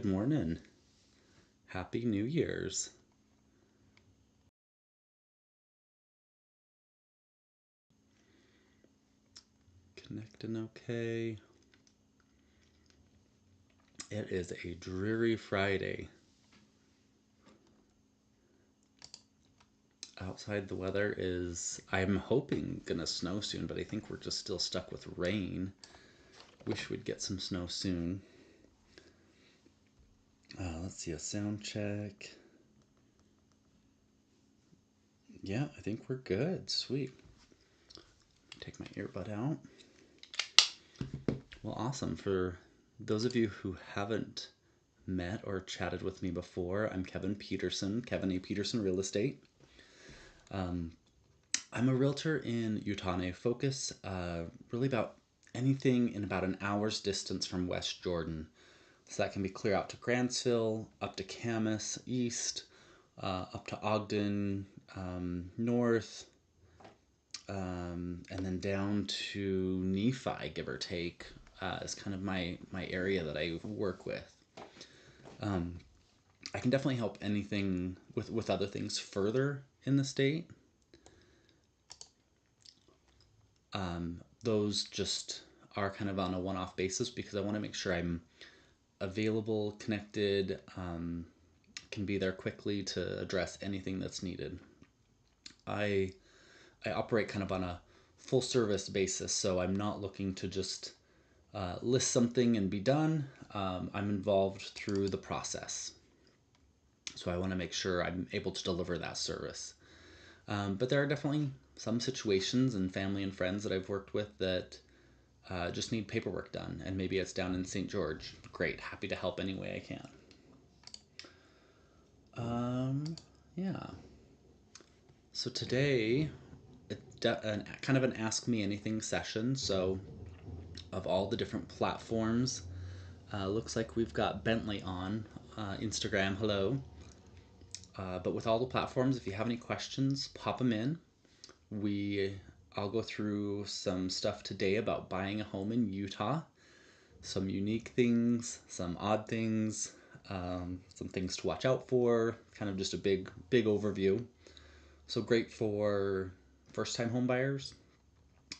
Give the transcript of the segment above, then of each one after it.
Good morning. Happy New Year's. Connecting okay. It is a dreary Friday. Outside the weather is, I'm hoping, gonna snow soon, but I think we're just still stuck with rain. Wish we'd get some snow soon. Let's see, a sound check. Yeah, I think we're good. Sweet. Take my earbud out. Well, awesome. For those of you who haven't met or chatted with me before, I'm Kevin Peterson, Kevin A. Peterson Real Estate. I'm a realtor in Utah, and I focus really about anything in about an hour's distance from West Jordan. So that can be clear out to Grantsville, up to Camas, east, up to Ogden, north, and then down to Nephi, give or take, is kind of my area that I work with. I can definitely help anything with other things further in the state. Those just are kind of on a one-off basis because I want to make sure I'm available, connected, can be there quickly to address anything that's needed. I I operate kind of on a full service basis, so I'm not looking to just list something and be done. I'm involved through the process, so I want to make sure I'm able to deliver that service. But there are definitely some situations and family and friends that I've worked with that just need paperwork done, and maybe it's down in St. George. Great, happy to help any way I can. Yeah. So today, kind of an Ask Me Anything session. So, of all the different platforms, looks like we've got Bentley on Instagram. Hello. But with all the platforms, if you have any questions, pop them in. We I'll go through some stuff today about buying a home in Utah, some unique things, some odd things, some things to watch out for, kind of just a big overview. So great for first time home buyers.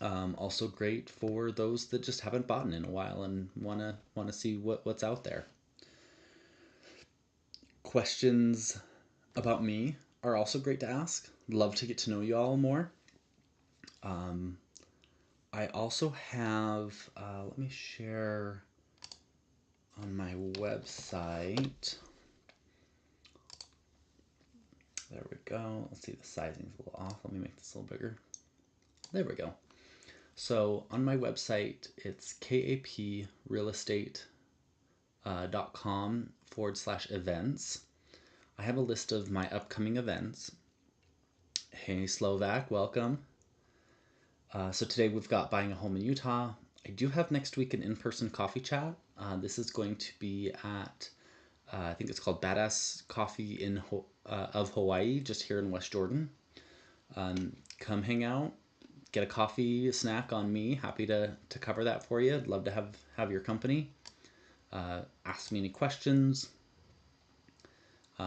Also great for those that just haven't bought in a while and wanna see what's out there. Questions about me are also great to ask. Love to get to know you all more. I also have, let me share on my website. There we go. Let's see, the sizing's a little off. Let me make this a little bigger. There we go. So on my website, it's kaprealestate.com/events. I have a list of my upcoming events. Hey, Slovak, welcome. So today we've got buying a home in Utah. I do have next week an in-person coffee chat. This is going to be at, I think it's called Badass Coffee of Hawaii, just here in West Jordan. Come hang out, get a coffee, a snack on me. Happy to cover that for you. I'd love to have your company. Ask me any questions.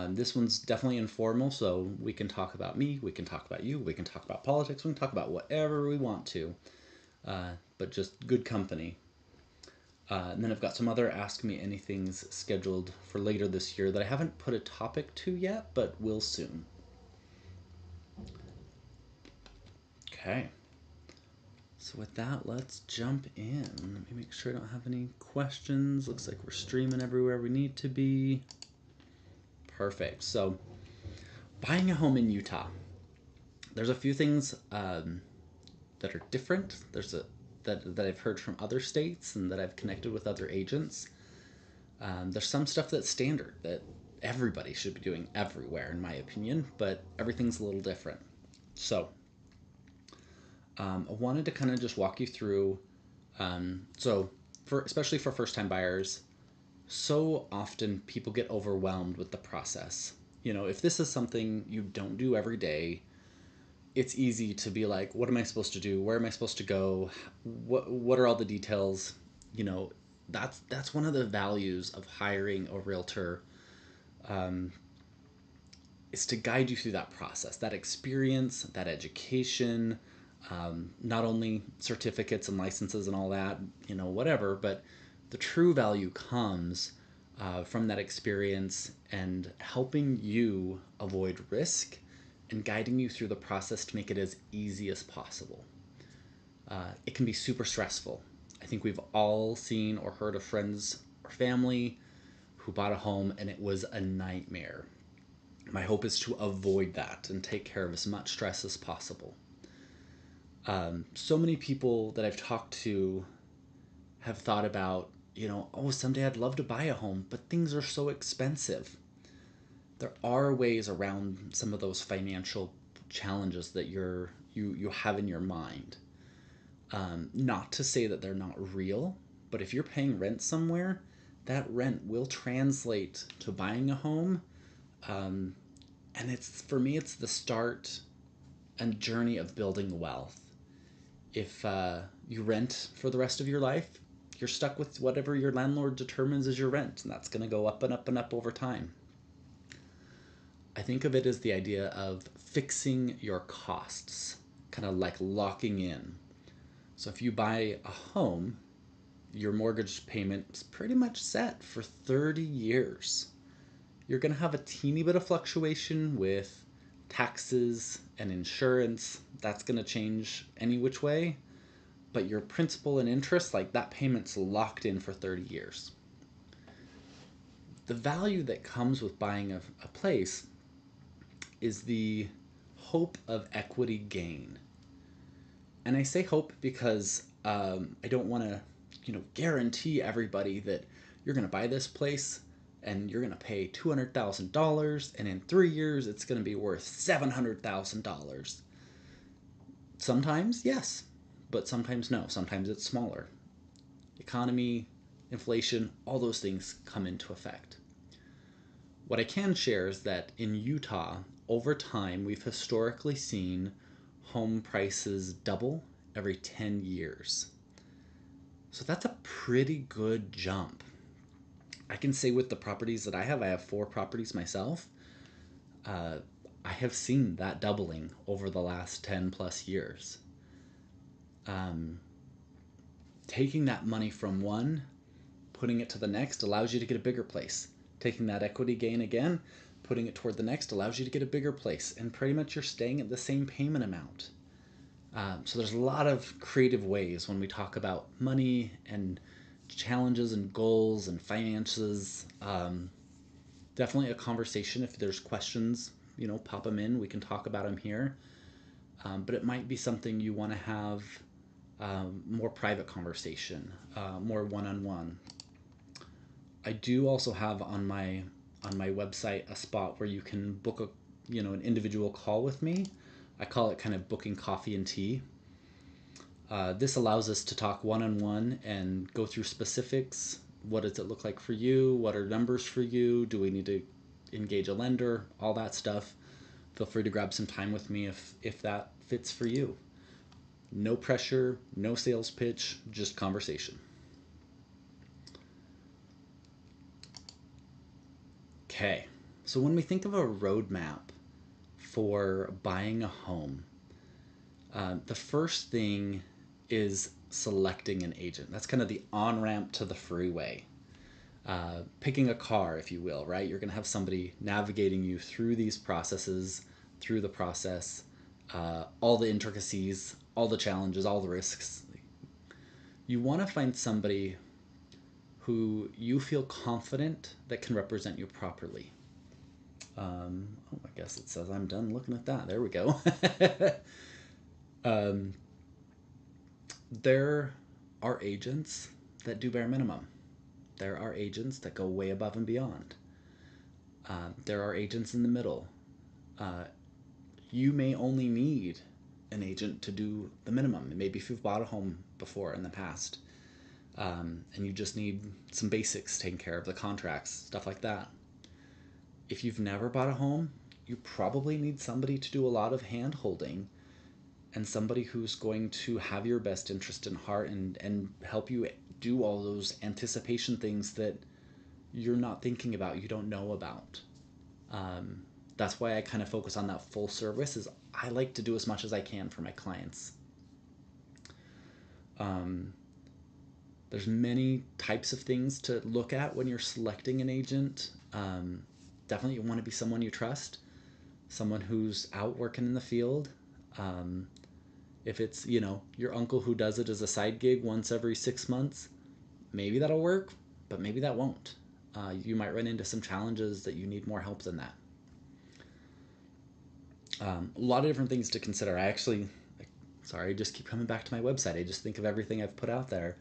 This one's definitely informal, so we can talk about me, we can talk about you, we can talk about politics, we can talk about whatever we want to, but just good company. And then I've got some other Ask Me Anythings scheduled for later this year that I haven't put a topic to yet, but will soon. Okay. So with that, let's jump in. Let me make sure I don't have any questions. Looks like we're streaming everywhere we need to be. Perfect. So, buying a home in Utah. There's a few things that are different. That I've heard from other states and that I've connected with other agents. There's some stuff that's standard that everybody should be doing everywhere, in my opinion, but everything's a little different. So, I wanted to kind of just walk you through. Especially for first time buyers, so often people get overwhelmed with the process. If this is something you don't do every day, it's easy to be like, what am I supposed to do? Where am I supposed to go? What are all the details? You know, that's one of the values of hiring a realtor, um, is to guide you through that process, that experience, that education, not only certificates and licenses and all that, whatever, but the true value comes from that experience and helping you avoid risk and guiding you through the process to make it as easy as possible. It can be super stressful. I think we've all seen or heard of friends or family who bought a home and it was a nightmare. My hope is to avoid that and take care of as much stress as possible. So many people that I've talked to have thought about, oh, someday I'd love to buy a home, but things are so expensive. There are ways around some of those financial challenges that you have in your mind. Not to say that they're not real, but if you're paying rent somewhere, that rent will translate to buying a home. Um, and for me, it's the start and journey of building wealth. If you rent for the rest of your life, you're stuck with whatever your landlord determines is your rent, and that's going to go up and up and up over time. I think of it as the idea of fixing your costs, kind of like locking in. So if you buy a home, your mortgage payment is pretty much set for 30 years. You're going to have a teeny bit of fluctuation with taxes and insurance. That's going to change any which way. But your principal and interest, like that payment's locked in for 30 years. The value that comes with buying a place is the hope of equity gain. And I say hope because I don't want to, guarantee everybody that you're going to buy this place and you're going to pay $200,000 and in 3 years it's going to be worth $700,000. Sometimes, yes, but sometimes no. Sometimes it's smaller. Economy, inflation, all those things come into effect. What I can share is that in Utah, over time, we've historically seen home prices double every 10 years. So that's a pretty good jump. I can say with the properties that I have 4 properties myself, uh, I have seen that doubling over the last 10 plus years. Um, Taking that money from one, putting it to the next allows you to get a bigger place. Taking that equity gain again, putting it toward the next allows you to get a bigger place. And pretty much you're staying at the same payment amount. So there's a lot of creative ways when we talk about money and challenges and goals and finances. Definitely a conversation. If there's questions, pop them in. We can talk about them here. But it might be something you want to have more private conversation, more one-on-one. I do also have on my website a spot where you can book an individual call with me. I call it kind of booking coffee and tea. This allows us to talk one-on-one and go through specifics. What does it look like for you? What are numbers for you? Do we need to engage a lender? All that stuff. Feel free to grab some time with me if that fits for you. No pressure, no sales pitch, just conversation. Okay, so when we think of a roadmap for buying a home, the first thing is selecting an agent. That's kind of the on-ramp to the freeway. Picking a car, if you will, right? You're going to have somebody navigating you through these processes, through the process, all the intricacies, all the challenges, all the risks. You want to find somebody who you feel confident that can represent you properly. I guess it says I'm done looking at that. There we go. um, there are agents that do bare minimum. There are agents that go way above and beyond. There are agents in the middle. You may only need an agent to do the minimum. Maybe if you've bought a home before in the past, and you just need some basics taken care of, the contracts, stuff like that. If you've never bought a home, you probably need somebody to do a lot of hand holding and somebody who's going to have your best interest in heart and help you do all those anticipation things that you're not thinking about, you don't know about. That's why I kind of focus on that full service. Is I like to do as much as I can for my clients. Um, there's many types of things to look at when you're selecting an agent. Definitely you want to be someone you trust, someone who's out working in the field. Um, if it's, your uncle who does it as a side gig once every 6 months, maybe that'll work, but maybe that won't. You might run into some challenges that you need more help than that. A lot of different things to consider. Sorry, I just keep coming back to my website. I just think of everything I've put out there.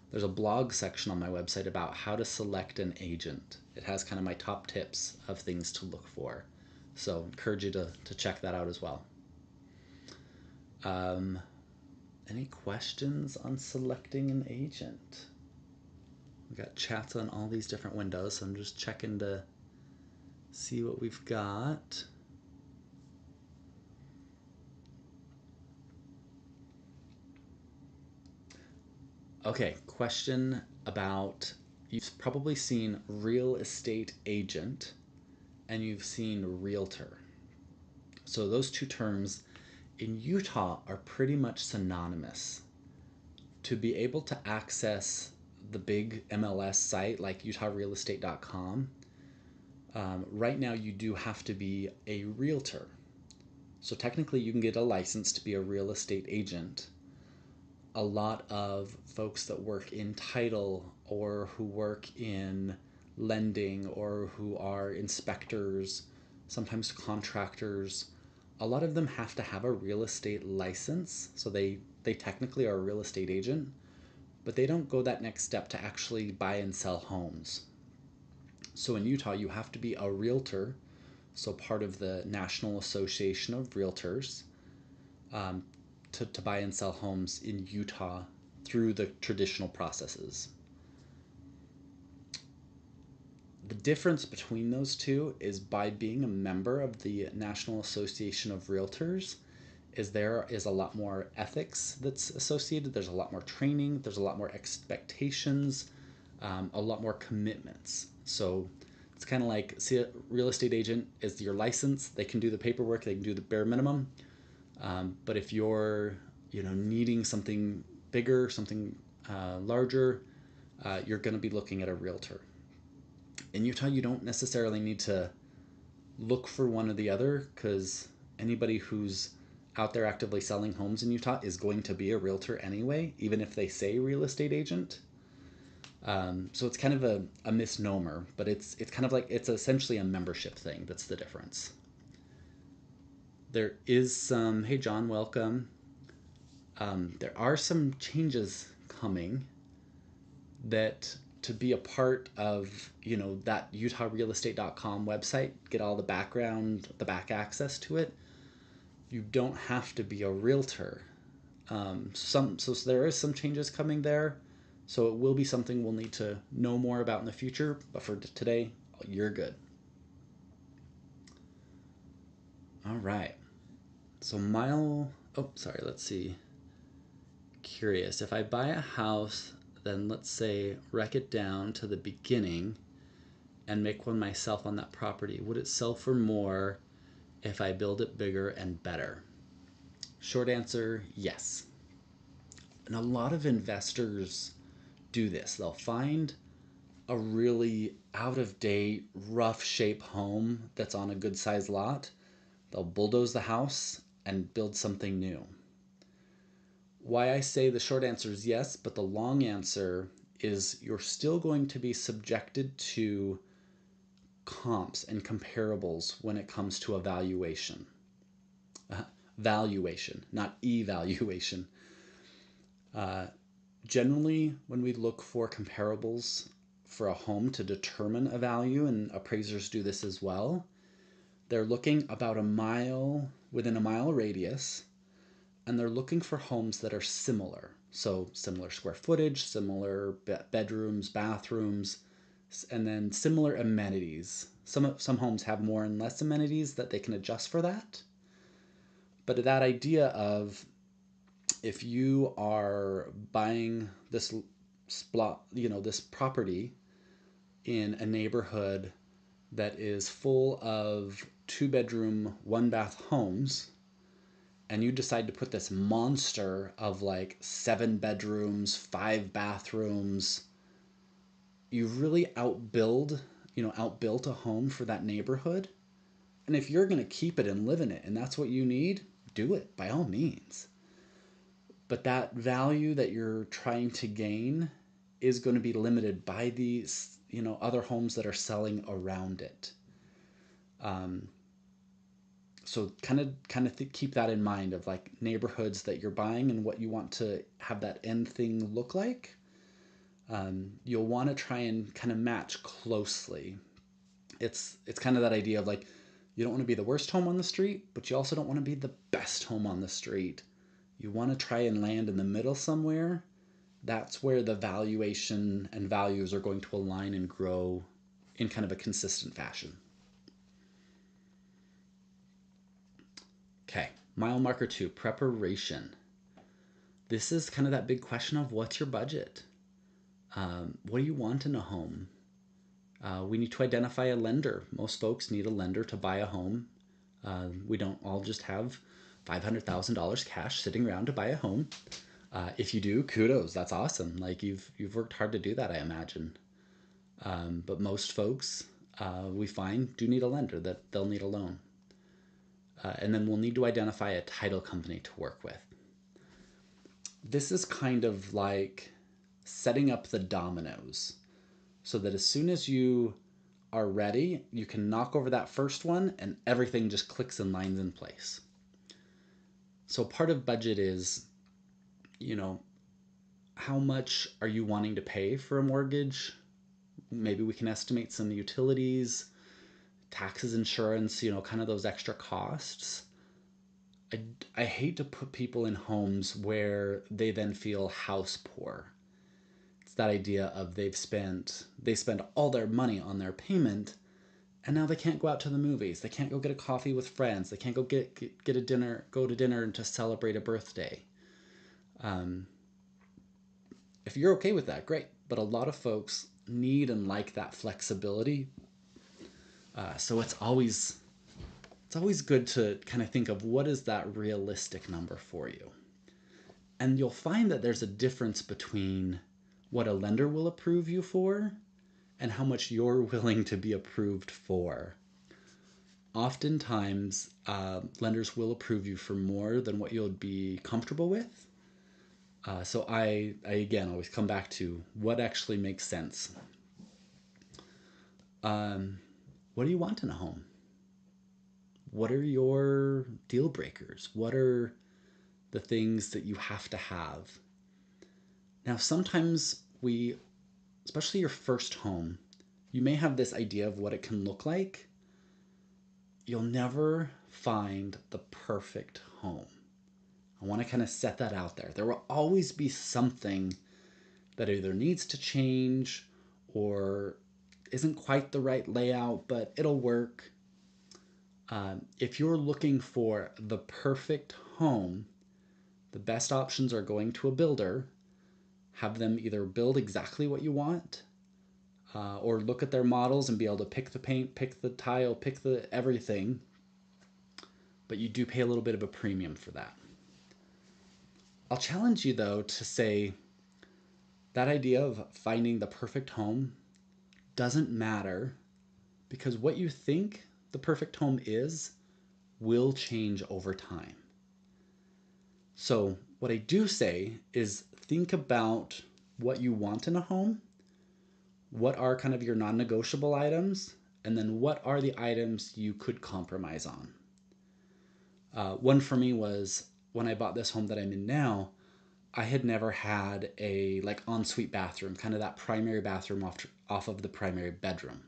There's a blog section on my website about how to select an agent. It has kind of my top tips of things to look for. So I encourage you to check that out as well. Um, any questions on selecting an agent? We've got chats on all these different windows, so I'm just checking to see what we've got. Okay, question about, you've probably seen real estate agent and you've seen realtor. So those two terms in Utah are pretty much synonymous. To be able to access the big MLS site like utahrealestate.com, right now you do have to be a realtor. So technically you can get a license to be a real estate agent. A lot of folks that work in title or who work in lending or who are inspectors, sometimes contractors, a lot of them have to have a real estate license. So they technically are a real estate agent, but they don't go that next step to actually buy and sell homes. So in Utah, you have to be a realtor, so part of the National Association of Realtors, um, to buy and sell homes in Utah through the traditional processes. The difference between those two is by being a member of the National Association of Realtors, is there is a lot more ethics that's associated. There's a lot more training. There's a lot more expectations, a lot more commitments. So it's kind of like, see, a real estate agent is your license. They can do the paperwork. They can do the bare minimum. But if you're, needing something bigger, something larger, you're going to be looking at a realtor. In Utah, you don't necessarily need to look for one or the other, because anybody who's out there actively selling homes in Utah is going to be a realtor anyway, even if they say real estate agent. So it's kind of a misnomer, but it's kind of like, it's essentially a membership thing. That's the difference. There is some, hey John, welcome. There are some changes coming that, to be a part of, that utahrealestate.com website, get all the background, the back access to it, you don't have to be a realtor. So there is some changes coming there. So it will be something we'll need to know more about in the future. But for today, you're good. All right. So let's see. Curious. If I buy a house, then let's say wreck it down to the beginning and make one myself on that property, would it sell for more if I build it bigger and better? Short answer, yes. And a lot of investors do this. They'll find a really out of date, rough shape home that's on a good sized lot. They'll bulldoze the house and build something new. Why I say the short answer is yes, but the long answer is you're still going to be subjected to comps and comparables when it comes to evaluation. Valuation, not evaluation. Generally, when we look for comparables for a home to determine a value, and appraisers do this as well, they're looking about within a mile radius, and they're looking for homes that are similar. So similar square footage, similar bedrooms, bathrooms, and then similar amenities. Some homes have more and less amenities that they can adjust for that. But that idea of, if you are buying this this property in a neighborhood that is full of 2-bedroom, 1-bath homes, and you decide to put this monster of like 7 bedrooms, 5 bathrooms, you've really outbuilt a home for that neighborhood. And if you're going to keep it and live in it and that's what you need, do it by all means. But that value that you're trying to gain is going to be limited by these, other homes that are selling around it. So keep that in mind of like neighborhoods that you're buying and what you want to have that end thing look like. You'll want to try and kind of match closely. It's kind of that idea of like, you don't want to be the worst home on the street, but you also don't want to be the best home on the street. You want to try and land in the middle somewhere. That's where the valuation and values are going to align and grow in kind of a consistent fashion. Okay, mile marker 2, preparation. This is kind of that big question of what's your budget? What do you want in a home? We need to identify a lender. Most folks need a lender to buy a home. We don't all just have $500,000 cash sitting around to buy a home. If you do, kudos. That's awesome. Like you've worked hard to do that, I imagine. But most folks, we find, do need a lender, that they'll need a loan. And then we'll need to identify a title company to work with. This is kind of like setting up the dominoes so that as soon as you are ready, you can knock over that first one and everything just clicks and lines in place. So part of budget is, how much are you wanting to pay for a mortgage? Maybe we can estimate some utilities, taxes, insurance, kind of those extra costs. I hate to put people in homes where they then feel house poor. It's that idea of they spend all their money on their payment, and now they can't go out to the movies. They can't go get a coffee with friends. They can't go go to dinner and to celebrate a birthday. If you're okay with that, great. But a lot of folks need and like that flexibility. So it's always good to kind of think of what is that realistic number for you. And you'll find that there's a difference between what a lender will approve you for and how much you're willing to be approved for. Oftentimes, lenders will approve you for more than what you'll be comfortable with. So I again always come back to what actually makes sense. What do you want in a home? What are your deal breakers? What are the things that you have to have? Now, sometimes especially your first home, you may have this idea of what it can look like. You'll never find the perfect home. I want to kind of set that out there. There will always be something that either needs to change or isn't quite the right layout, but it'll work. If you're looking for the perfect home, the best options are going to a builder, have them either build exactly what you want, or look at their models and be able to pick the paint, pick the tile, pick the everything. But you do pay a little bit of a premium for that. I'll challenge you, though, to say that idea of finding the perfect home doesn't matter, because what you think the perfect home is will change over time. So what I do say is think about what you want in a home, what are kind of your non-negotiable items, and then what are the items you could compromise on. One for me was when I bought this home that I'm in now, I had never had a like ensuite bathroom, kind of that primary bathroom off of the primary bedroom.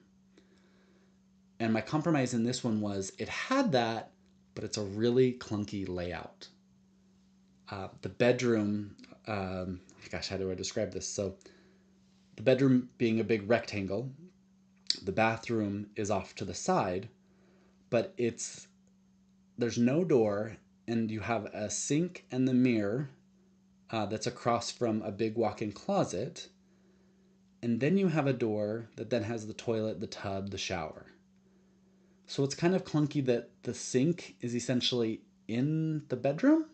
And my compromise in this one was it had that, but it's a really clunky layout. The bedroom, how do I describe this? So the bedroom being a big rectangle, the bathroom is off to the side, but there's no door, and you have a sink and the mirror that's across from a big walk-in closet, And then you have a door that then has the toilet, the tub, the shower. So it's kind of clunky that the sink is essentially in the bedroom.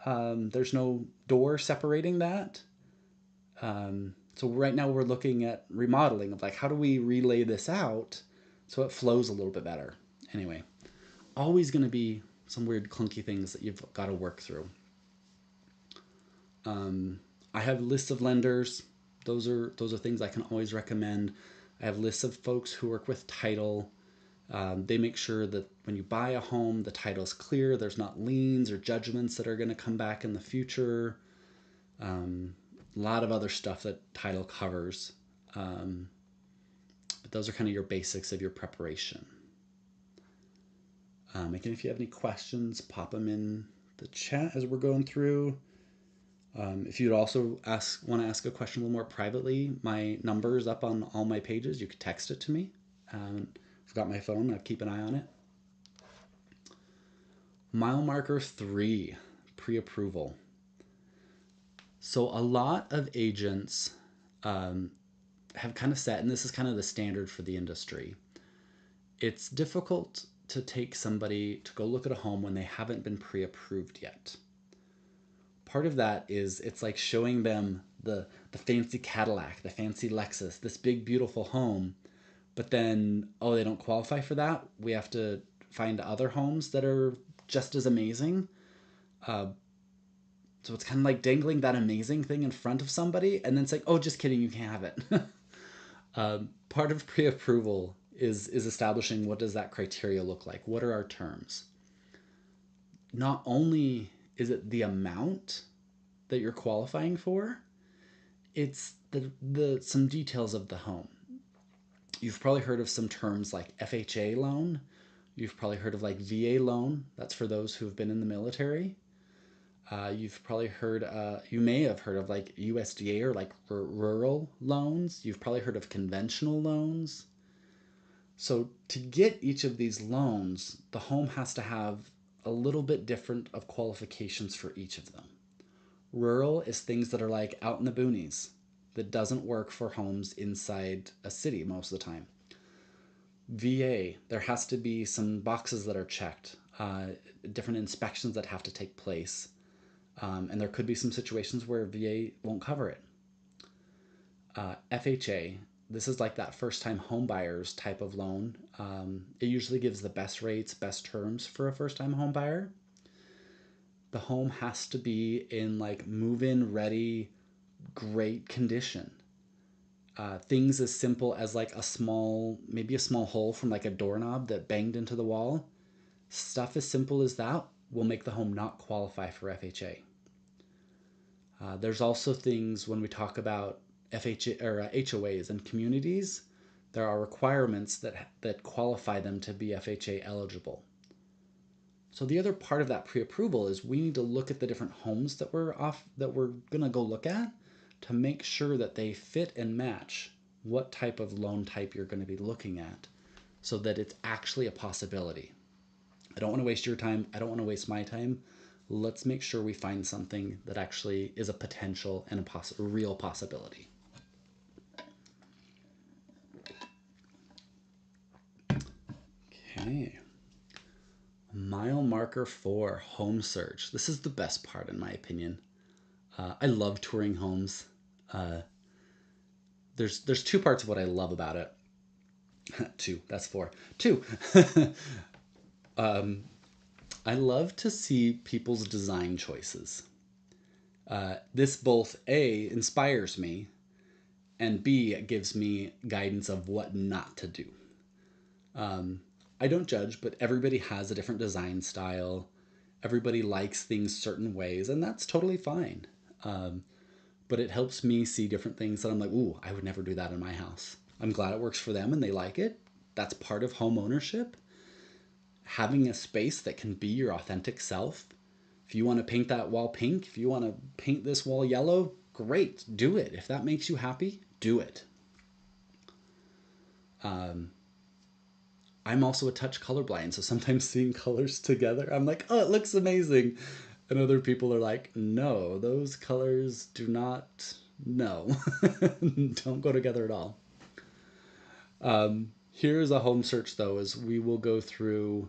There's no door separating that. So right now we're looking at remodeling of like, how do we relay this out so it flows a little bit better? Anyway, always going to be some weird clunky things that you've got to work through. I have lists of lenders. Those are things I can always recommend. I have lists of folks who work with title. They make sure that when you buy a home, the title's clear. There's not liens or judgments that are going to come back in the future. A lot of other stuff that title covers. But those are kind of your basics of your preparation. Again, if you have any questions, pop them in the chat as we're going through. If you'd also want to ask a question a little more privately, my number is up on all my pages. You could text it to me. I've got my phone. I'll keep an eye on it. Mile marker 3, pre-approval. So a lot of agents have kind of set, and this is kind of the standard for the industry. It's difficult to take somebody to go look at a home when they haven't been pre-approved yet. Part of that is it's like showing them the fancy Cadillac, the fancy Lexus, this big beautiful home, but then, oh, they don't qualify for that. We have to find other homes that are just as amazing. So it's kind of like dangling that amazing thing in front of somebody and then saying, oh, just kidding, you can't have it. Part of pre-approval is establishing what does that criteria look like? What are our terms? Not only is it the amount that you're qualifying for, it's the some details of the home. You've probably heard of some terms like FHA loan. You've probably heard of like VA loan. That's for those who've been in the military. You've probably heard, you may have heard of like USDA or like rural loans. You've probably heard of conventional loans. So to get each of these loans, the home has to have a little bit different of qualifications for each of them. Rural is things that are like out in the boonies that doesn't work for homes inside a city most of the time. VA, there has to be some boxes that are checked, different inspections that have to take place. And there could be some situations where VA won't cover it. FHA, this is like that first-time home buyers type of loan. It usually gives the best rates, best terms for a first-time home buyer. The home has to be in like move-in ready, great condition. Things as simple as like maybe a small hole from like a doorknob that banged into the wall. Stuff as simple as that will make the home not qualify for FHA. There's also things when we talk about FHA or HOAs and communities, there are requirements that qualify them to be FHA eligible. So the other part of that pre-approval is we need to look at the different homes that we're gonna go look at to make sure that they fit and match what type of loan type you're going to be looking at, so that it's actually a possibility. I don't want to waste your time. I don't want to waste my time. Let's make sure we find something that actually is a potential and a real possibility. Okay. Mile marker 4, home search. This is the best part in my opinion. I love touring homes. There's two parts of what I love about it. Two, that's 4. 2. I love to see people's design choices. This both A, inspires me, and B, gives me guidance of what not to do. I don't judge, but everybody has a different design style. Everybody likes things certain ways, and that's totally fine. But it helps me see different things that I'm like, ooh, I would never do that in my house. I'm glad it works for them and they like it. That's part of home ownership. Having a space that can be your authentic self. If you want to paint that wall pink, if you want to paint this wall yellow, great, do it. If that makes you happy, do it. I'm also a touch colorblind, so sometimes seeing colors together, I'm like, oh, it looks amazing. And other people are like, no, those colors do not No, don't go together at all. Here's a home search though, is we will go through,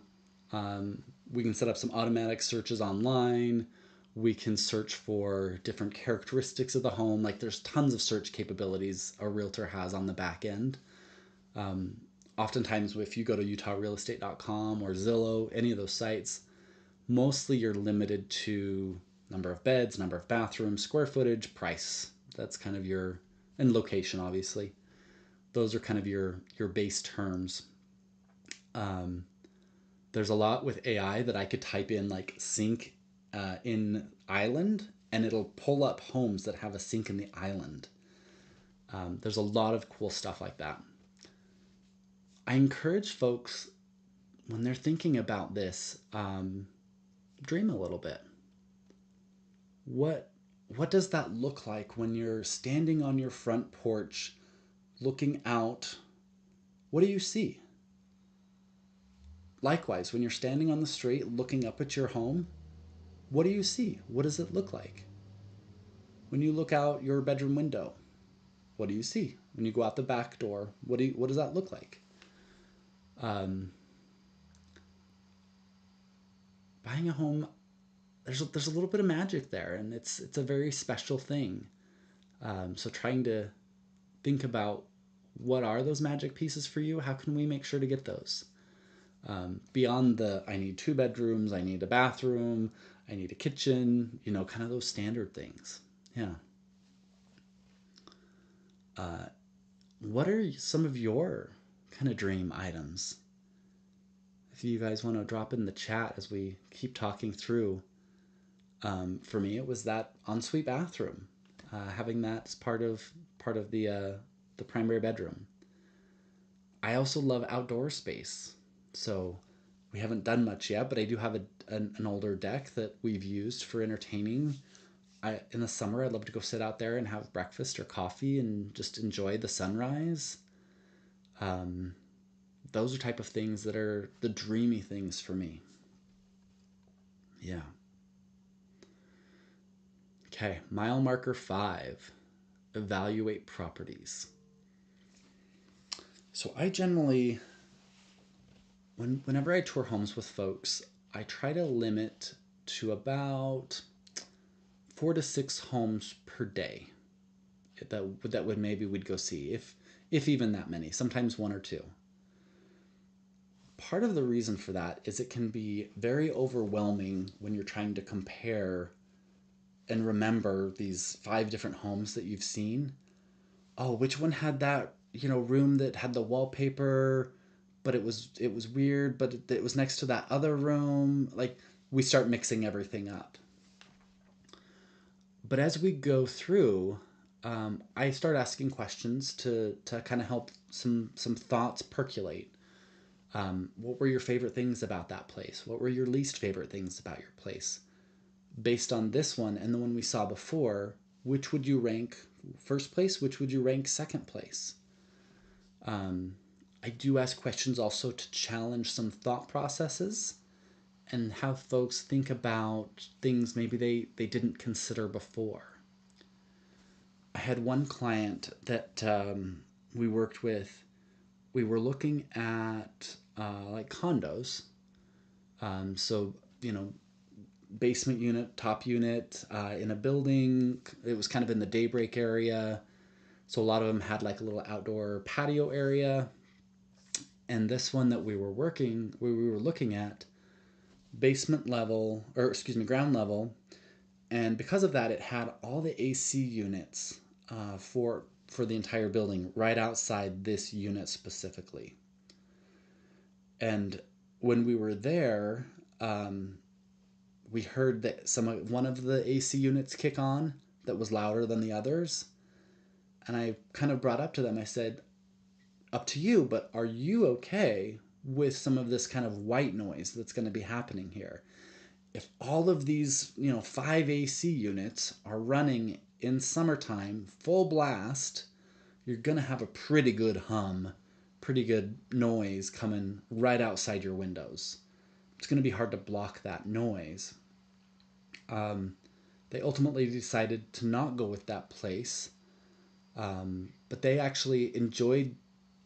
um, we can set up some automatic searches online. We can search for different characteristics of the home. Like there's tons of search capabilities a realtor has on the back end. Oftentimes, if you go to utahrealestate.com or Zillow, any of those sites, mostly you're limited to number of beds, number of bathrooms, square footage, price. That's kind of your, and location, obviously. Those are kind of your base terms. Um, there's a lot with AI that I could type in like sink in island, and it'll pull up homes that have a sink in the island. There's a lot of cool stuff like that. I encourage folks when they're thinking about this, dream a little bit. What what does that look like when you're standing on your front porch, looking out? What do you see? Likewise, when you're standing on the street looking up at your home, what do you see? What does it look like? When you look out your bedroom window, what do you see? When you go out the back door, what does that look like? Um, Buying a home, there's a little bit of magic there, and it's a very special thing. So trying to think about what are those magic pieces for you? How can we make sure to get those? Beyond the I need two bedrooms, I need a bathroom, I need a kitchen, kind of those standard things. Yeah. What are some of your kind of dream items? If you guys want to drop in the chat as we keep talking through, for me it was that ensuite bathroom, having that as part of the primary bedroom. I also love outdoor space, so we haven't done much yet, but I do have an older deck that we've used for entertaining. In the summer, I'd love to go sit out there and have breakfast or coffee and just enjoy the sunrise. Um, those are type of things that are the dreamy things for me. Yeah. Okay, mile marker 5. Evaluate properties. So I generally, whenever I tour homes with folks, I try to limit to about 4 to 6 homes per day that would maybe we'd go see, if even that many, sometimes one or two. Part of the reason for that is it can be very overwhelming when you're trying to compare and remember these 5 different homes that you've seen. Oh, which one had that room that had the wallpaper, but it was weird, but it was next to that other room. Like, we start mixing everything up. But as we go through, I start asking questions to kind of help some thoughts percolate. What were your favorite things about that place? What were your least favorite things about your place? Based on this one and the one we saw before, which would you rank first place? Which would you rank second place? I do ask questions also to challenge some thought processes and have folks think about things maybe they didn't consider before. I had one client that we worked with. We were looking at like condos. So, basement unit, top unit in a building. It was kind of in the daybreak area. So a lot of them had like a little outdoor patio area. And this one that we were looking at, basement level, or excuse me, ground level. And because of that, it had all the AC units for the entire building right outside this unit specifically. And when we were there, we heard that one of the AC units kick on that was louder than the others. And I kind of brought up to them, I said, up to you, but are you okay with some of this kind of white noise that's going to be happening here? If all of these, 5 AC units are running in summertime, full blast, you're going to have a pretty good hum, pretty good noise coming right outside your windows. It's going to be hard to block that noise. They ultimately decided to not go with that place But they actually enjoyed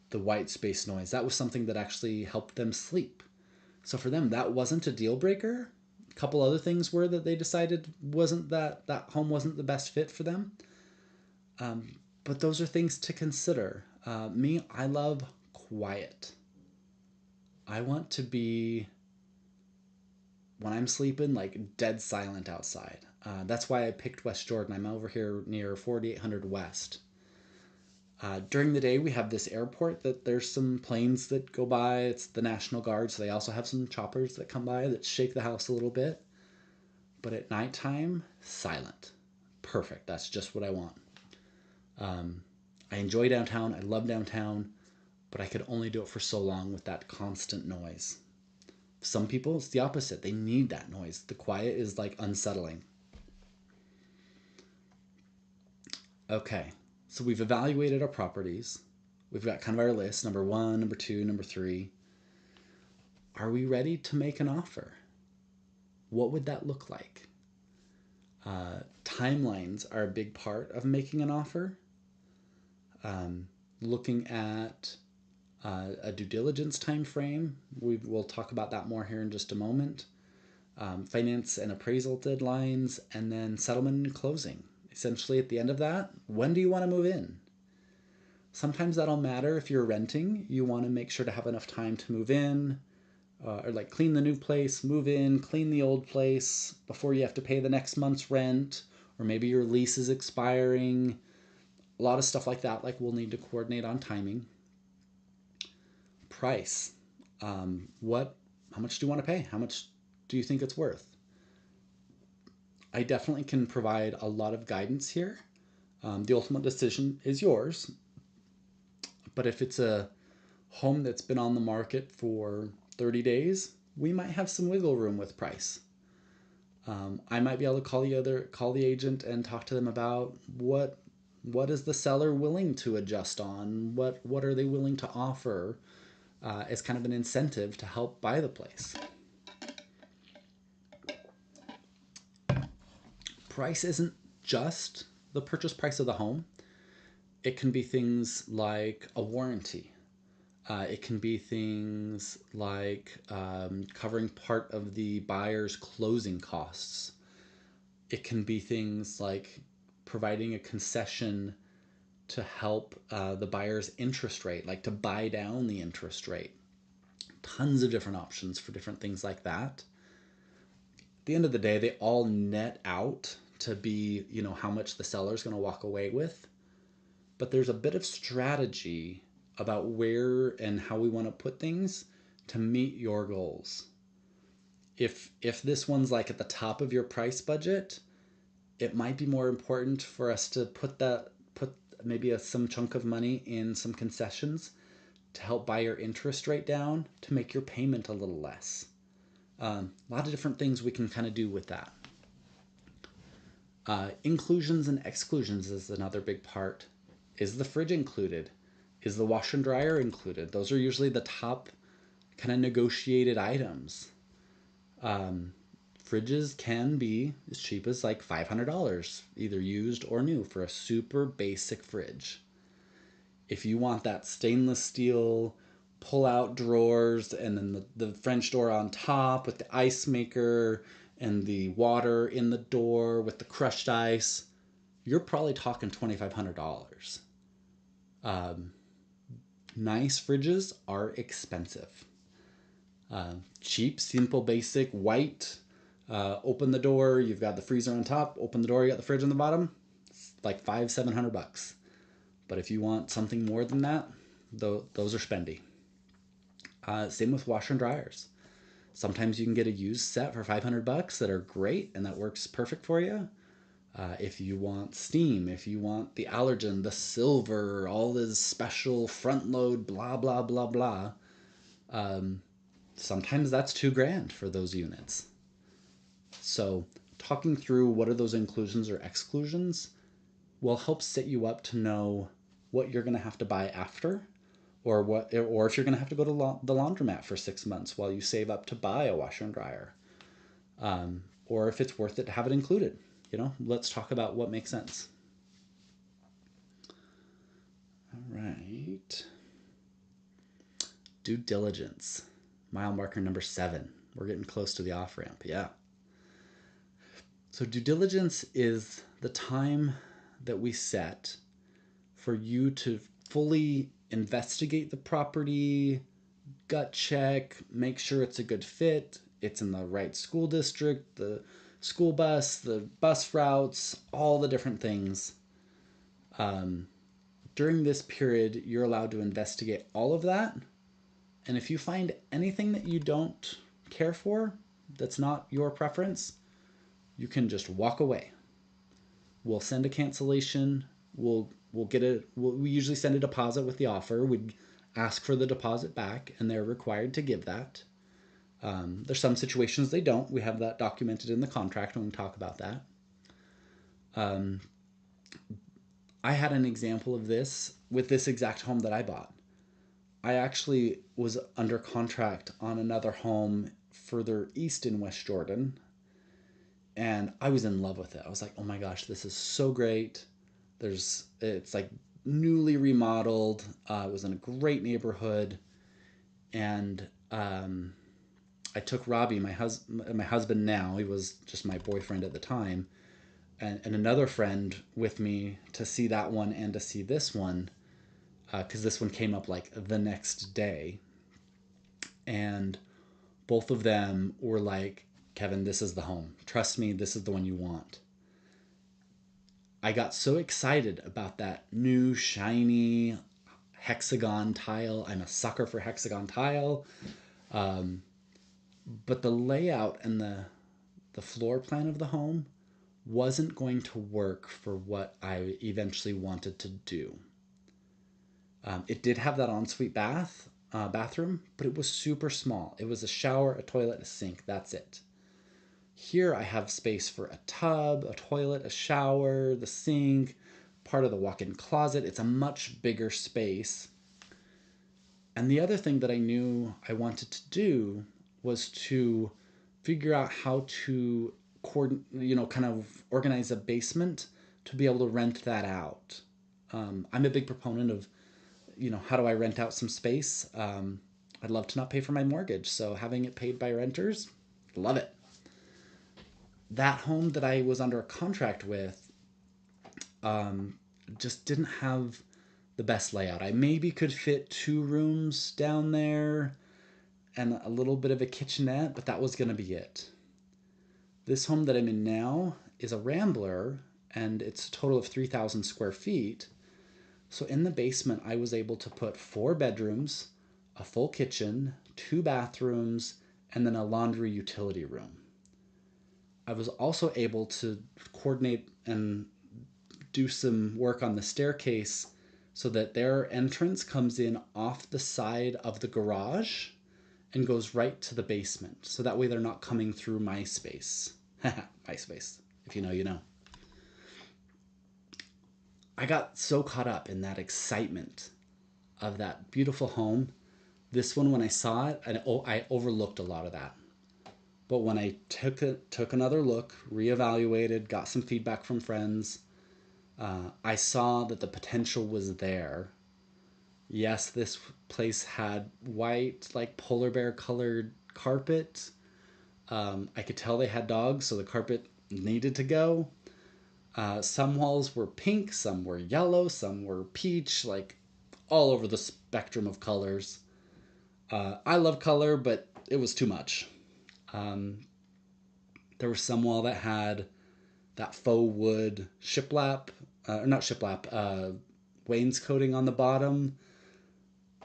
the white space noise. That was something that actually helped them sleep. So for them, that wasn't a deal breaker. A couple other things were that they decided wasn't that home wasn't the best fit for them. But those are things to consider. Me, I love quiet. I want to be, when I'm sleeping, like dead silent outside. That's why I picked West Jordan. I'm over here near 4800 West. During the day, we have this airport that there's some planes that go by. It's the National Guard, so they also have some choppers that come by that shake the house a little bit. But at nighttime, silent. Perfect. That's just what I want. I enjoy downtown. I love downtown, but I could only do it for so long with that constant noise. Some people, it's the opposite. They need that noise. The quiet is like unsettling. Okay, so we've evaluated our properties. We've got kind of our list, number 1, number 2, number 3. Are we ready to make an offer? What would that look like? Timelines are a big part of making an offer. Looking at a due diligence time frame. We'll talk about that more here in just a moment. Finance and appraisal deadlines, and then settlement and closing. Essentially, at the end of that, when do you want to move in? Sometimes that'll matter if you're renting. You want to make sure to have enough time to move in, or like clean the new place, move in, clean the old place before you have to pay the next month's rent, or maybe your lease is expiring. A lot of stuff like that, like we'll need to coordinate on timing. Price. How much do you want to pay? How much do you think it's worth? I definitely can provide a lot of guidance here. The ultimate decision is yours. But if it's a home that's been on the market for 30 days, we might have some wiggle room with price. I might be able to call the agent and talk to them about what is the seller willing to adjust on, what are they willing to offer as kind of an incentive to help buy the place. Price isn't just the purchase price of the home. It can be things like a warranty. It can be things like covering part of the buyer's closing costs. It can be things like providing a concession to help the buyer's interest rate, like to buy down the interest rate. Tons of different options for different things like that. At the end of the day, they all net out to be, how much the seller's going to walk away with. But there's a bit of strategy about where and how we want to put things to meet your goals. If this one's like at the top of your price budget, it might be more important for us to put maybe some chunk of money in some concessions to help buy your interest rate down to make your payment a little less. A lot of different things we can kind of do with that. Inclusions and exclusions is another big part. Is the fridge included? Is the washer and dryer included? Those are usually the top kind of negotiated items. Fridges can be as cheap as like $500, either used or new, for a super basic fridge. If you want that stainless steel pull-out drawers and then the French door on top with the ice maker and the water in the door with the crushed ice, you're probably talking $2,500. Nice fridges are expensive. Cheap, simple, basic, white. Open the door, you've got the freezer on top. Open the door, you got the fridge on the bottom. It's like $500-700. But if you want something more than that, those are spendy. Same with washer and dryers. Sometimes you can get a used set for $500 that are great and that works perfect for you. If you want steam, if you want the allergen, the silver, all this special front load, blah, blah, blah, blah, sometimes that's $2,000 for those units. So talking through what are those inclusions or exclusions will help set you up to know what you're going to have to buy after, or if you're going to have to go to the laundromat for 6 months while you save up to buy a washer and dryer, or if it's worth it to have it included. Let's talk about what makes sense. right. Due diligence. Mile marker number 7. We're getting close to the off ramp. Yeah. So, due diligence is the time that we set for you to fully investigate the property, gut check, make sure it's a good fit, it's in the right school district, the school bus, the bus routes, all the different things. During this period, you're allowed to investigate all of that. And if you find anything that you don't care for, that's not your preference, you can just walk away. We'll send a cancellation. We'll get it. We usually send a deposit with the offer. We ask for the deposit back, and they're required to give that. There's some situations they don't. We have that documented in the contract, and we can talk about that. I had an example of this with this exact home that I bought. I actually was under contract on another home further east in West Jordan, and I was in love with it. I was like, "Oh my gosh, this is so great." It's like newly remodeled. It was in a great neighborhood, and I took Robbie, my husband now. He was just my boyfriend at the time, and another friend with me to see that one and to see this one, because this one came up like the next day, and both of them were like, "Kevin, this is the home. Trust me, this is the one you want." I got so excited about that new shiny hexagon tile. I'm a sucker for hexagon tile. But the layout and the floor plan of the home wasn't going to work for what I eventually wanted to do. It did have that ensuite bathroom, but it was super small. It was a shower, a toilet, a sink. That's it. Here I have space for a tub, a toilet, a shower, the sink, part of the walk-in closet. It's a much bigger space. And the other thing that I knew I wanted to do was to figure out how to kind of organize a basement to be able to rent that out. I'm a big proponent of, how do I rent out some space? I'd love to not pay for my mortgage, so having it paid by renters, love it. That home that I was under a contract with just didn't have the best layout. I maybe could fit 2 rooms down there and a little bit of a kitchenette, but that was going to be it. This home that I'm in now is a rambler, and it's a total of 3,000 square feet. So in the basement, I was able to put 4 bedrooms, a full kitchen, 2 bathrooms, and then a laundry utility room. I was also able to coordinate and do some work on the staircase so that their entrance comes in off the side of the garage and goes right to the basement. So that way they're not coming through my space. My space. If you know, you know. I got so caught up in that excitement of that beautiful home. This one, when I saw it, I overlooked a lot of that. But when I took another look, reevaluated, got some feedback from friends, I saw that the potential was there. Yes, this place had white, like polar bear colored carpet. I could tell they had dogs, so the carpet needed to go. Some walls were pink, some were yellow, some were peach, like all over the spectrum of colors. I love color, but it was too much. There was some wall that had that faux wood shiplap, or not shiplap, wainscoting on the bottom.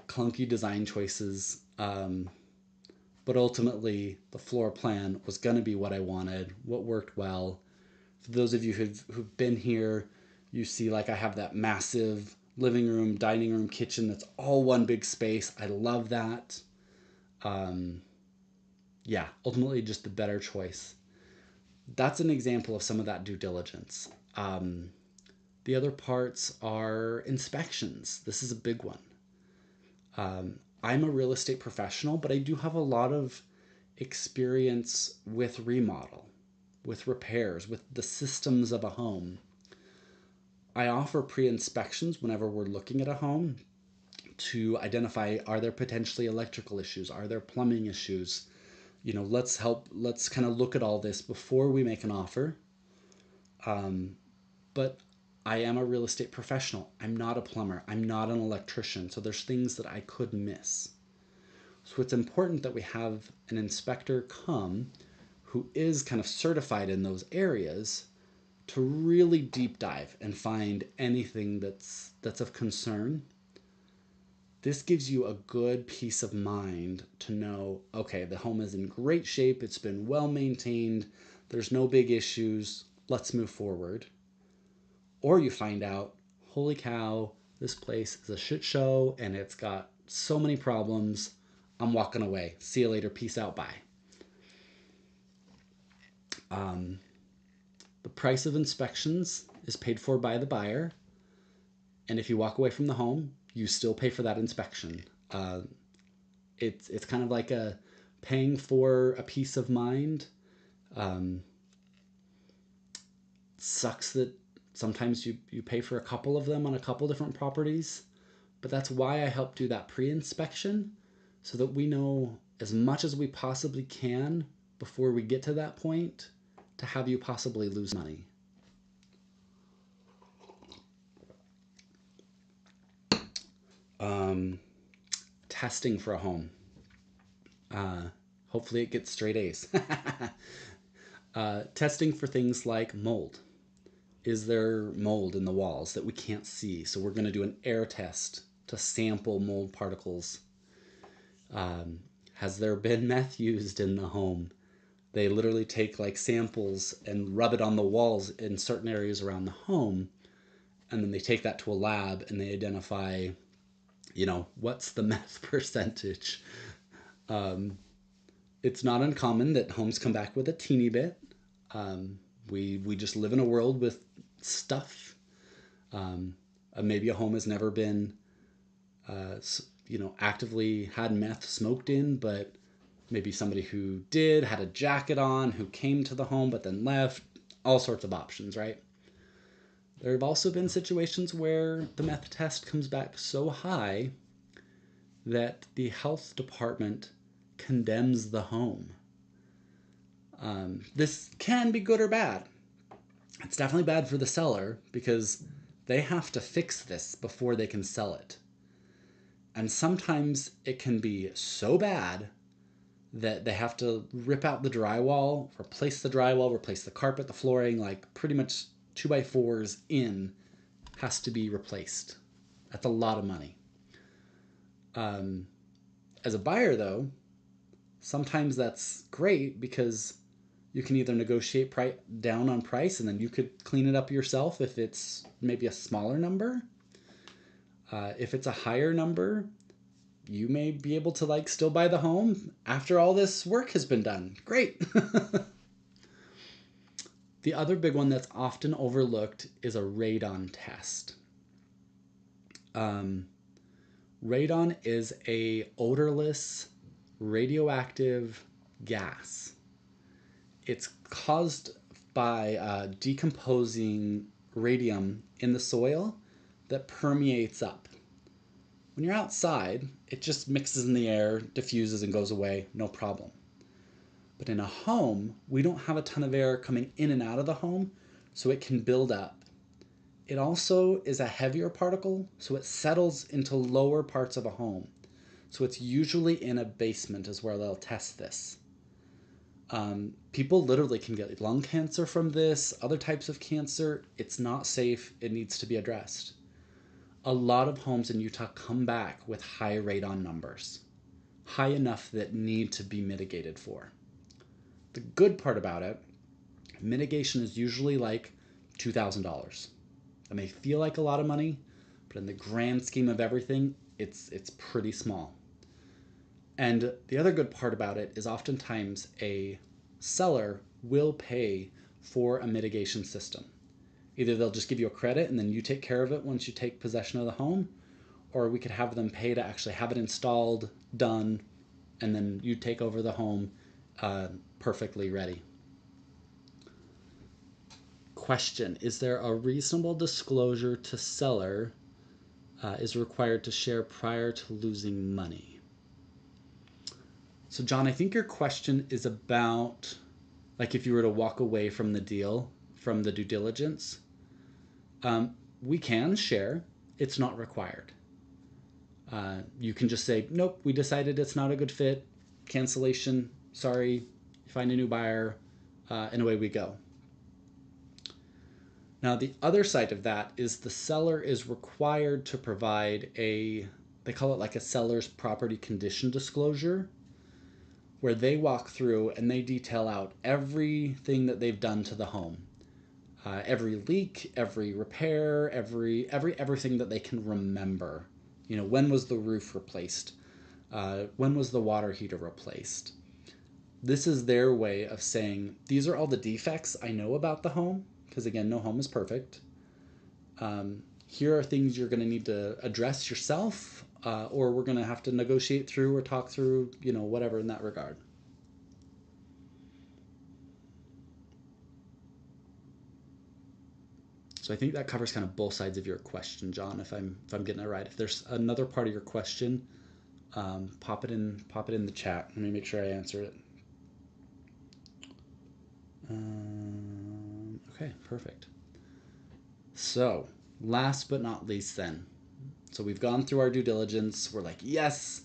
Clunky design choices. But ultimately, the floor plan was going to be what I wanted, what worked well. For those of you who've been here, you see like I have that massive living room, dining room, kitchen that's all one big space. I love that. Yeah, ultimately just the better choice. That's an example of some of that due diligence. The other parts are inspections. This is a big one. I'm a real estate professional, but I do have a lot of experience with remodel, with repairs, with the systems of a home. I offer pre-inspections whenever we're looking at a home to identify, are there potentially electrical issues? Are there plumbing issues? Let's kind of look at all this before we make an offer. But I am a real estate professional. I'm not a plumber. I'm not an electrician. So there's things that I could miss. So it's important that we have an inspector come who is kind of certified in those areas to really deep dive and find anything that's of concern. This gives you a good peace of mind to know, okay, the home is in great shape, it's been well maintained, there's no big issues, let's move forward. Or you find out, holy cow, this place is a shit show and it's got so many problems, I'm walking away. See you later, peace out, bye. The price of inspections is paid for by the buyer. And if you walk away from the home, you still pay for that inspection. It's kind of like a paying for a peace of mind. Sucks that sometimes you pay for a couple of them on a couple different properties, but that's why I help do that pre-inspection so that we know as much as we possibly can before we get to that point to have you possibly lose money. Testing for a home. Hopefully it gets straight A's. Testing for things like mold. Is there mold in the walls that we can't see? So we're going to do an air test to sample mold particles. Has there been meth used in the home? They literally take like samples and rub it on the walls in certain areas around the home. And then they take that to a lab and they identify, what's the meth percentage. It's not uncommon that homes come back with a teeny bit. We just live in a world with stuff. Maybe a home has never been, actively had meth smoked in, but maybe somebody who did had a jacket on, who came to the home but then left. All sorts of options, right? There have also been situations where the meth test comes back so high that the health department condemns the home. This can be good or bad. It's definitely bad for the seller because they have to fix this before they can sell it. And sometimes it can be so bad that they have to rip out the drywall, replace the carpet, the flooring, like pretty much 2x4s in has to be replaced. That's a lot of money. As a buyer, though, sometimes that's great because you can either negotiate down on price and then you could clean it up yourself if it's maybe a smaller number. If it's a higher number, you may be able to still buy the home after all this work has been done. Great. The other big one that's often overlooked is a radon test. Radon is a odorless radioactive gas. It's caused by decomposing radium in the soil that permeates up. When you're outside, it just mixes in the air, diffuses, and goes away, no problem. But in a home, we don't have a ton of air coming in and out of the home, so it can build up. It also is a heavier particle, so it settles into lower parts of a home. So it's usually in a basement is where they'll test this. People literally can get lung cancer from this, other types of cancer. It's not safe. It needs to be addressed. A lot of homes in Utah come back with high radon numbers, high enough that need to be mitigated for. The good part about it, mitigation is usually like $2,000. It may feel like a lot of money, but in the grand scheme of everything, it's pretty small. And the other good part about it is oftentimes a seller will pay for a mitigation system. Either they'll just give you a credit and then you take care of it once you take possession of the home, or we could have them pay to actually have it installed, done, and then you take over the home perfectly ready. question. Is there a reasonable disclosure to seller is required to share prior to losing money? So John, I think your question is about like if you were to walk away from the deal, from the due diligence. We can share. It's not required. You can just say, nope, we decided it's not a good fit. Cancellation. Sorry. Find a new buyer. And away we go. Now, the other side of that is the seller is required to provide they call it like a seller's property condition disclosure, where they walk through and they detail out everything that they've done to the home. Every leak, every repair, everything that they can remember. You know, when was the roof replaced? When was the water heater replaced? This is their way of saying, these are all the defects I know about the home, because again, no home is perfect. Here are things you're going to need to address yourself, or we're going to have to negotiate through or talk through, you know, whatever in that regard. So I think that covers kind of both sides of your question, John, if I'm getting it right. If there's another part of your question, pop it in the chat. Let me make sure I answer it. Okay, perfect. So last but not least then. So we've gone through our due diligence. We're like, yes,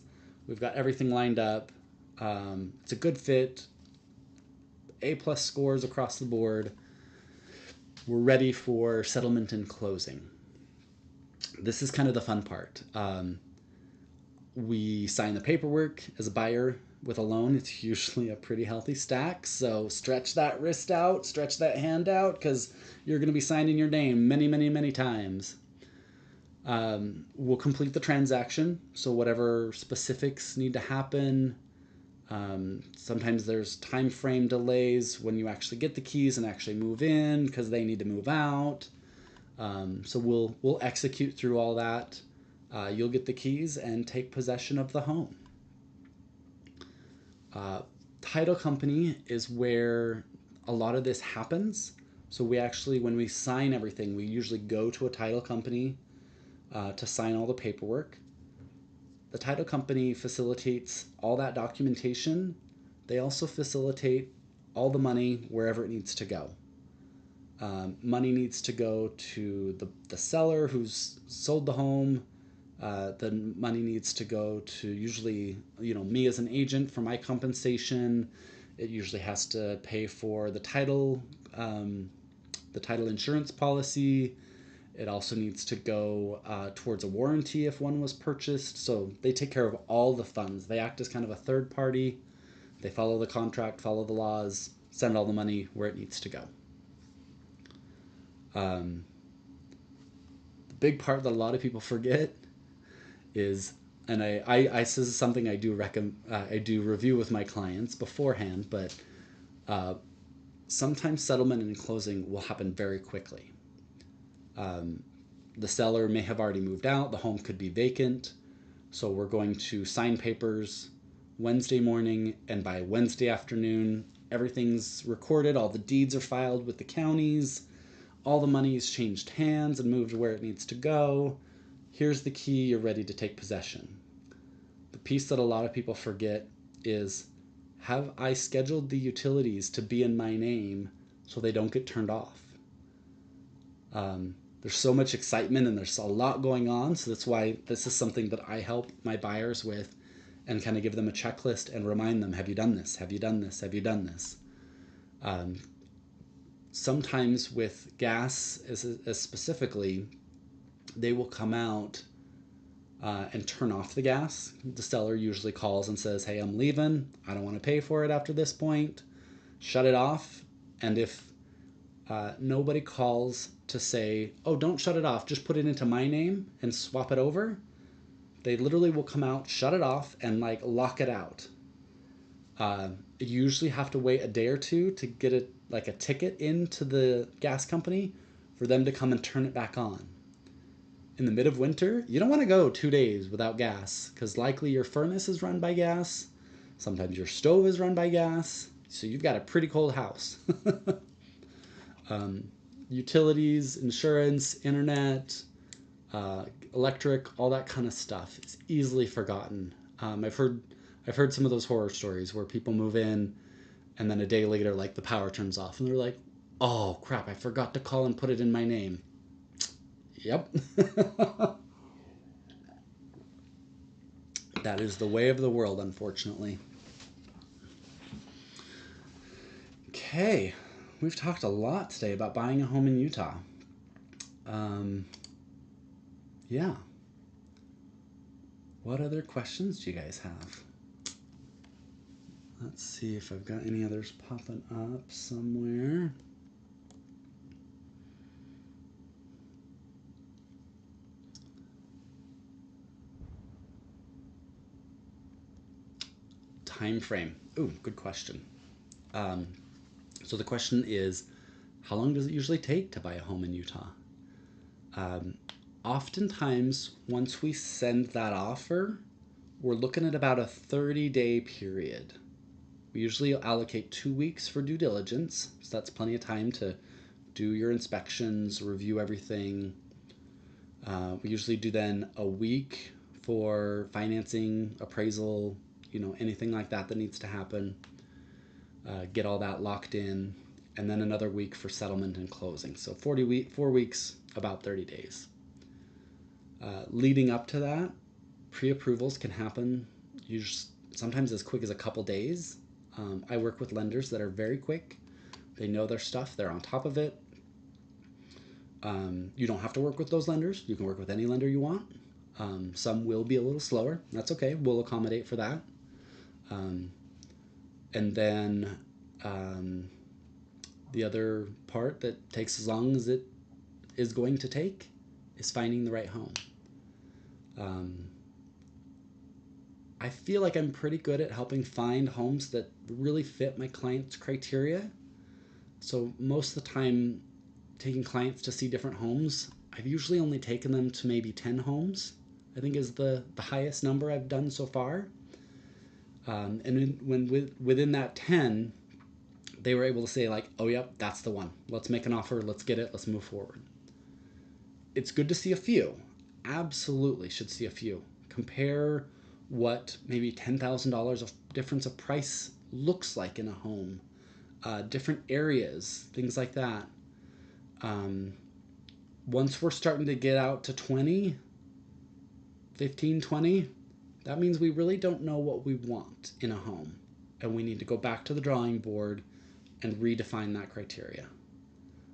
we've got everything lined up. It's a good fit. A+ scores across the board. We're ready for settlement and closing. This is kind of the fun part. We sign the paperwork as a buyer with a loan. It's usually a pretty healthy stack. So stretch that wrist out, stretch that hand out, because you're going to be signing your name many, many, many times. We'll complete the transaction. So whatever specifics need to happen. Sometimes there's time frame delays when you actually get the keys and actually move in because they need to move out. So we'll execute through all that. You'll get the keys and take possession of the home. Title company is where a lot of this happens. So we actually, when we sign everything, we usually go to a title company to sign all the paperwork. The title company facilitates all that documentation. They also facilitate all the money wherever it needs to go. Money needs to go to the seller who's sold the home. The money needs to go to usually, you know, me as an agent for my compensation. It usually has to pay for the title insurance policy. It also needs to go towards a warranty if one was purchased. So they take care of all the funds. They act as kind of a third party. They follow the contract, follow the laws, send all the money where it needs to go. The big part that a lot of people forget is, and this is something I do review with my clients beforehand, but sometimes settlement and closing will happen very quickly. The seller may have already moved out. The home could be vacant. So we're going to sign papers Wednesday morning, and by Wednesday afternoon, everything's recorded. All the deeds are filed with the counties. All the money's changed hands and moved where it needs to go. Here's the key. You're ready to take possession. The piece that a lot of people forget is, have I scheduled the utilities to be in my name so they don't get turned off? There's so much excitement and there's a lot going on. So that's why this is something that I help my buyers with and kind of give them a checklist and remind them, have you done this? Have you done this? Have you done this? Sometimes with gas as specifically, they will come out and turn off the gas. The seller usually calls and says, hey, I'm leaving. I don't want to pay for it after this point. Shut it off. And if nobody calls to say, oh, don't shut it off, just put it into my name and swap it over, they literally will come out, shut it off, and like lock it out. You usually have to wait a day or two to get it like a ticket into the gas company for them to come and turn it back on. In the mid of winter, you don't want to go 2 days without gas because likely your furnace is run by gas. Sometimes your stove is run by gas. So you've got a pretty cold house. utilities, insurance, internet, electric, all that kind of stuff is easily forgotten. I've heard some of those horror stories where people move in and then a day later, like the power turns off, and they're like, "Oh crap! I forgot to call and put it in my name." Yep, that is the way of the world, unfortunately. Okay, we've talked a lot today about buying a home in Utah. Um, yeah. What other questions do you guys have? Let's see if I've got any others popping up somewhere. Time frame. Ooh, good question. Um, so the question is, how long does it usually take to buy a home in Utah? Um, Oftentimes, once we send that offer, we're looking at about a 30-day period. We usually allocate 2 weeks for due diligence, so that's plenty of time to do your inspections, review everything. We usually do then a week for financing, appraisal, anything like that that needs to happen. Get all that locked in, and then another week for settlement and closing. So 4 weeks, about 30 days. Leading up to that, pre-approvals can happen sometimes as quick as a couple days. I work with lenders that are very quick. They know their stuff. They're on top of it. You don't have to work with those lenders. You can work with any lender you want. Some will be a little slower. That's okay. We'll accommodate for that. And then the other part that takes as long as it is going to take is finding the right home. I feel like I'm pretty good at helping find homes that really fit my client's criteria. So most of the time, taking clients to see different homes, I've usually only taken them to maybe 10 homes, I think is the highest number I've done so far. Within that 10, they were able to say like, oh, yep, that's the one. Let's make an offer. Let's get it. Let's move forward. It's good to see a few. Absolutely should see a few. Compare what maybe $10,000 of difference of price looks like in a home, different areas, things like that. Once we're starting to get out to 20, 15, 20, that means we really don't know what we want in a home. And we need to go back to the drawing board and redefine that criteria.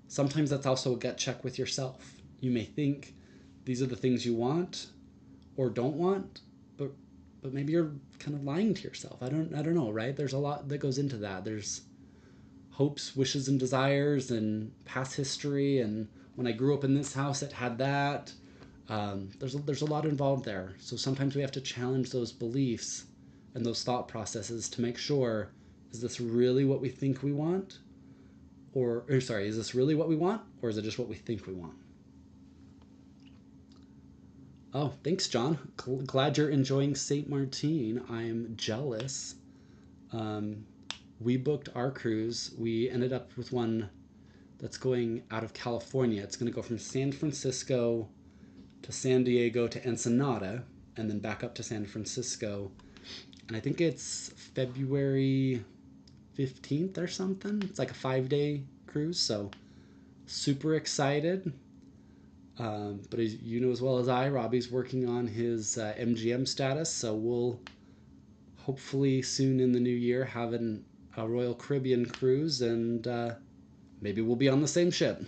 Sometimes that's also a gut check with yourself. You may think these are the things you want or don't want, but maybe you're kind of lying to yourself. I don't know, right? There's a lot that goes into that. There's hopes, wishes, and desires, and past history. And when I grew up in this house, it had that. There's a lot involved there. So sometimes we have to challenge those beliefs and those thought processes to make sure, is this really what we think we want? Is this really what we want? Or is it just what we think we want? Oh, thanks, John. Glad you're enjoying St. Martin. I'm jealous. Um, we booked our cruise. We ended up with one that's going out of California. It's going to go from San Francisco to San Diego to Ensenada, and then back up to San Francisco. And I think it's February 15th or something. It's like a 5-day cruise, so super excited. But as you know as well as I, Robbie's working on his MGM status, so we'll hopefully soon in the new year have a Royal Caribbean cruise, and maybe we'll be on the same ship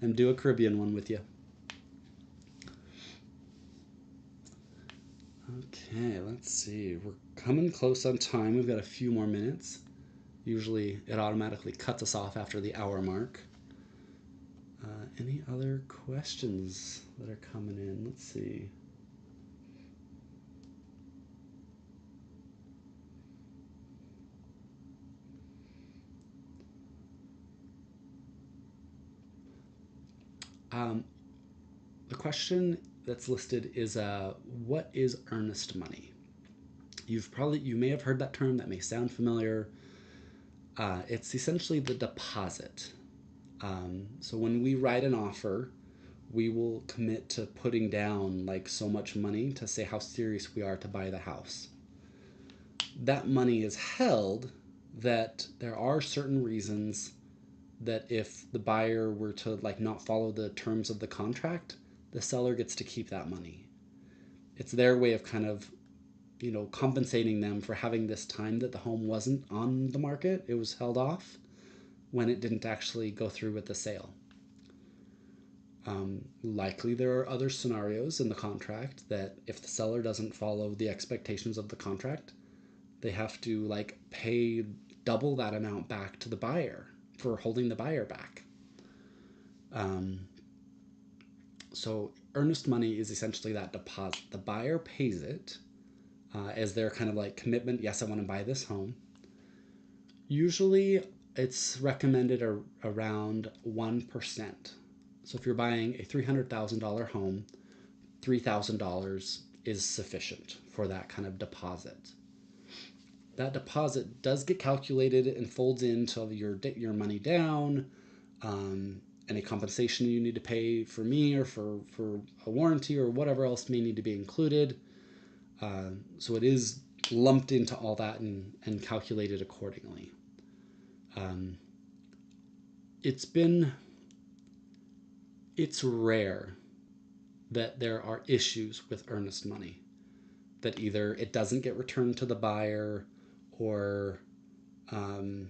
and do a Caribbean one with you. Okay, let's see. We're coming close on time. We've got a few more minutes. Usually it automatically cuts us off after the hour mark. Any other questions that are coming in? Let's see. The question that's listed is what is earnest money? You may have heard that term. That may sound familiar. It's essentially the deposit. So when we write an offer, we will commit to putting down like so much money to say how serious we are to buy the house. That money is held that there are certain reasons that if the buyer were to like not follow the terms of the contract, the seller gets to keep that money. It's their way of kind of, compensating them for having this time that the home wasn't on the market. It was held off when it didn't actually go through with the sale. Likely there are other scenarios in the contract that if the seller doesn't follow the expectations of the contract, they have to like pay double that amount back to the buyer for holding the buyer back. Um, so earnest money is essentially that deposit. The buyer pays it as their kind of like commitment. Yes, I want to buy this home. Usually it's recommended around 1%. So if you're buying a $300,000 home, $3,000 is sufficient for that kind of deposit. That deposit does get calculated and folds into your money down, any compensation you need to pay for me or for a warranty or whatever else may need to be included. So it is lumped into all that and calculated accordingly. Um, it's rare that there are issues with earnest money, that either it doesn't get returned to the buyer or um,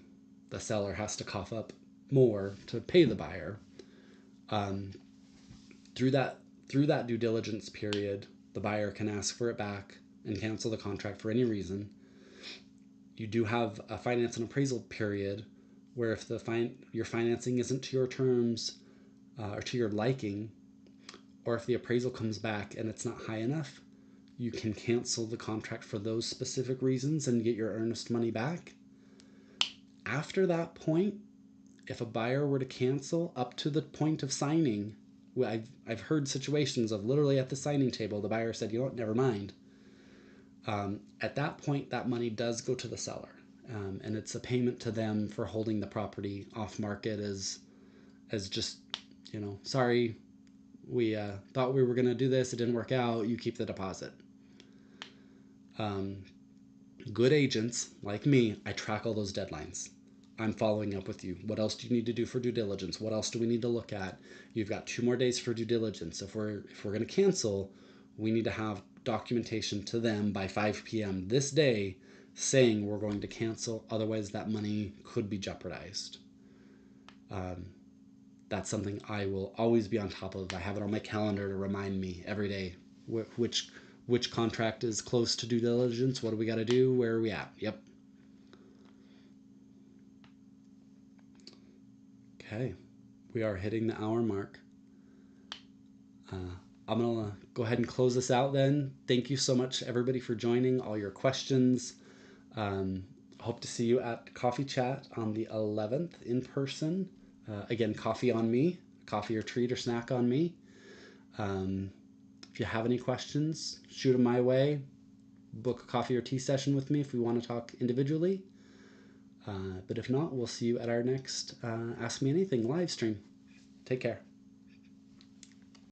the seller has to cough up more to pay the buyer. Um, through that through that due diligence period, the buyer can ask for it back and cancel the contract for any reason. You do have a finance and appraisal period where if your financing isn't to your terms or to your liking, or if the appraisal comes back and it's not high enough, you can cancel the contract for those specific reasons and get your earnest money back. After that point, if a buyer were to cancel up to the point of signing, I've heard situations of literally at the signing table, the buyer said, never mind. At that point, that money does go to the seller. And it's a payment to them for holding the property off market as just, sorry, we thought we were going to do this. It didn't work out. You keep the deposit. Good agents like me, I track all those deadlines. I'm following up with you. What else do you need to do for due diligence? What else do we need to look at? You've got 2 more days for due diligence. If we're going to cancel, we need to have documentation to them by 5 p.m. this day saying we're going to cancel. Otherwise, that money could be jeopardized. That's something I will always be on top of. I have it on my calendar to remind me every day which contract is close to due diligence. What do we got to do? Where are we at? Yep. Okay. We are hitting the hour mark. I'm going to go ahead and close this out then. Thank you so much, everybody, for joining, all your questions. Hope to see you at Coffee Chat on the 11th in person. Again, coffee on me, coffee or treat or snack on me. If you have any questions, shoot them my way. Book a coffee or tea session with me if we want to talk individually. But if not, we'll see you at our next Ask Me Anything live stream. Take care.